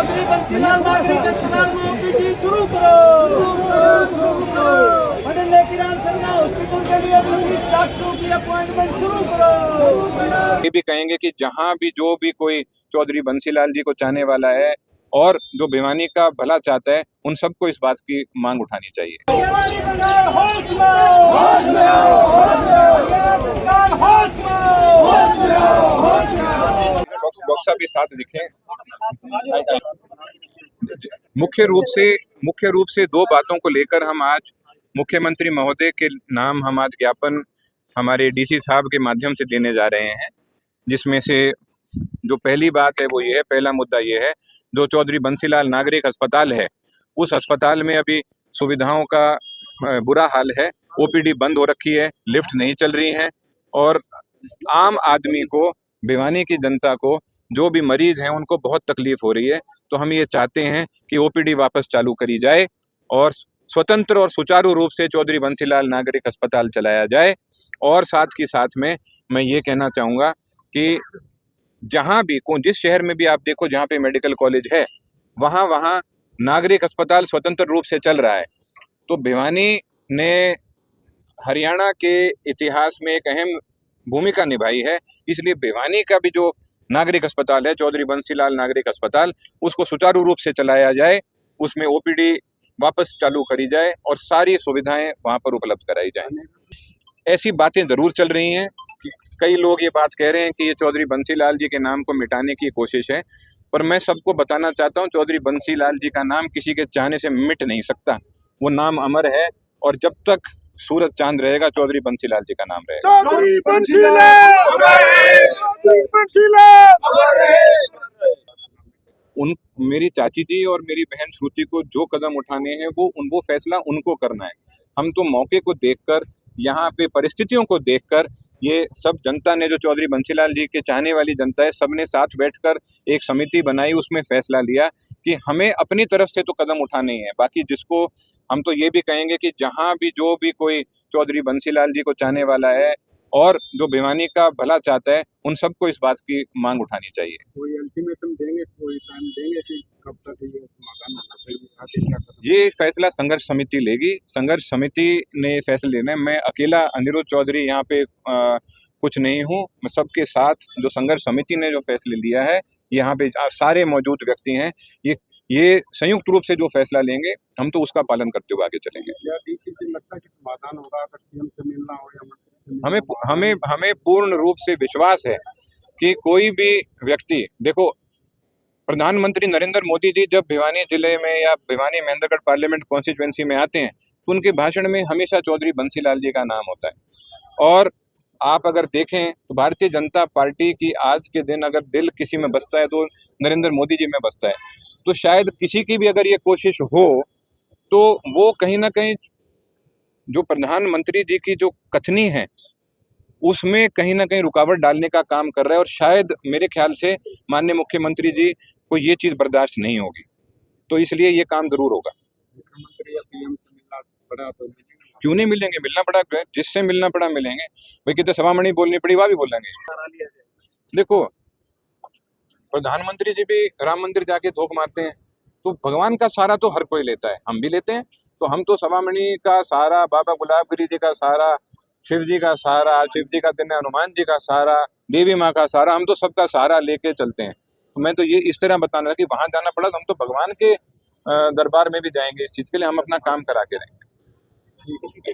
चौधरी बंसीलाल नागरिक अस्पताल में ओपीडी शुरू करो। मदन किरान सरना हॉस्पिटल के लिए 20 डॉक्टरों की अपॉइंटमेंट शुरू करो। ये भी कहेंगे कि जहां भी जो भी कोई चौधरी बंसीलाल जी को चाहने वाला है और जो भिवानी का भला चाहता है, उन सबको इस बात की मांग उठानी चाहिए। डॉक्टर साहब भी साथ दिखे। मुख्य रूप से दो बातों को लेकर हम आज मुख्यमंत्री महोदय के नाम हम आज ज्ञापन हमारे डीसी साहब के माध्यम से देने जा रहे हैं, जिसमें से जो पहली बात है वो ये है, पहला मुद्दा ये है, जो चौधरी बंसीलाल नागरिक अस्पताल है, उस अस्पताल में अभी सुविधाओं का बुरा हाल है। ओपीडी बंद हो रखी है, लिफ्ट नहीं चल रही है और आम आदमी को, भिवानी की जनता को, जो भी मरीज हैं उनको बहुत तकलीफ हो रही है। तो हम ये चाहते हैं कि ओपीडी वापस चालू करी जाए और स्वतंत्र और सुचारू रूप से चौधरी बंसीलाल नागरिक अस्पताल चलाया जाए। और साथ ही साथ में मैं ये कहना चाहूँगा कि जहाँ भी जिस शहर में भी आप देखो जहाँ पे मेडिकल कॉलेज है, वहाँ नागरिक अस्पताल स्वतंत्र रूप से चल रहा है। तो भिवानी ने हरियाणा के इतिहास में एक अहम भूमिका निभाई है, इसलिए भिवानी का भी जो नागरिक अस्पताल है, चौधरी बंसीलाल नागरिक अस्पताल, उसको सुचारू रूप से चलाया जाए, उसमें ओपीडी वापस चालू करी जाए और सारी सुविधाएं वहां पर उपलब्ध कराई जाएं। ऐसी बातें जरूर चल रही हैं कि कई लोग ये बात कह रहे हैं कि ये चौधरी बंसीलाल जी के नाम को मिटाने की कोशिश है, पर मैं सबको बताना चाहता हूँ, चौधरी बंसीलाल जी का नाम किसी के चाहने से मिट नहीं सकता। वो नाम अमर है और जब तक सूरज चांद रहेगा, चौधरी बंसीलाल जी का नाम रहेगा। चौधरी बंसीलाल मेरी चाची जी और मेरी बहन श्रुति को जो कदम उठाने हैं वो फैसला उनको करना है। हम तो मौके को देखकर, यहाँ पे परिस्थितियों को देखकर, ये सब जनता ने, जो चौधरी बंसीलाल जी के चाहने वाली जनता है, सबने साथ बैठकर एक समिति बनाई, उसमें फैसला लिया कि हमें अपनी तरफ से तो कदम उठाने हैं। बाकी जिसको हम तो ये भी कहेंगे कि जहाँ भी जो भी कोई चौधरी बंसीलाल जी को चाहने वाला है और जो भिवानी का भला चाहता है, उन सबको इस बात की मांग उठानी चाहिए। कोई अल्टीमेटम देंगे, कोई टाइम देंगे कि कब तक ये समाधान होना चाहिए? ये फैसला संघर्ष समिति लेगी। संघर्ष समिति ने फैसला लेना है। मैं अकेला अनिरुद्ध चौधरी यहाँ पे कुछ नहीं हूँ। मैं सबके साथ, जो संघर्ष समिति ने जो फैसले लिया है, यहाँ पे सारे मौजूद व्यक्ति हैं, ये संयुक्त रूप से जो फैसला लेंगे, हम तो उसका पालन करते हुए आगे चलेंगे। क्या डीसी से लगता है कि समाधान होगा अगर सीएम से मिलना हो या मंत्री से मिलना हो? हमें पूर्ण रूप से विश्वास है कि कोई भी व्यक्ति, देखो, प्रधानमंत्री नरेंद्र मोदी जी जब भिवानी जिले में या भिवानी महेंद्रगढ़ पार्लियामेंट कॉन्स्टिट्यूएंसी में आते हैं, तो उनके भाषण में हमेशा चौधरी बंसीलाल जी का नाम होता है। और आप अगर देखें तो भारतीय जनता पार्टी की आज के दिन अगर दिल किसी में बसता है तो नरेंद्र मोदी जी में बसता है। तो शायद किसी की भी अगर ये कोशिश हो तो वो कहीं ना कहीं जो प्रधानमंत्री जी की जो कथनी है उसमें कहीं ना कहीं रुकावट डालने का काम कर रहा है। और शायद मेरे ख्याल से माननीय मुख्यमंत्री जी को ये चीज बर्दाश्त नहीं होगी, तो इसलिए ये काम जरूर होगा। मुख्यमंत्री या पीएम से मिलना पड़ा तो क्यों नहीं मिलेंगे? मिलना पड़ा, जिससे मिलना पड़ा मिलेंगे। भाई कितने सभामणि बोलनी पड़ी, वह भी बोलेंगे। देखो, प्रधानमंत्री जी भी राम मंदिर जाके धोख मारते हैं, तो भगवान का सहारा तो हर कोई लेता है, हम भी लेते हैं। तो हम तो सभामणि का सहारा, बाबा गुलाबगिरी जी का सहारा, शिव जी का सहारा, शिव जी का दिन है, हनुमान जी का सहारा, देवी माँ का सहारा, हम तो सबका सहारा लेके चलते हैं। तो मैं तो ये इस तरह बताना था कि वहां जाना पड़ा तो हम तो भगवान के दरबार में भी जाएंगे। इस चीज के लिए हम अपना काम करा के रहेंगे।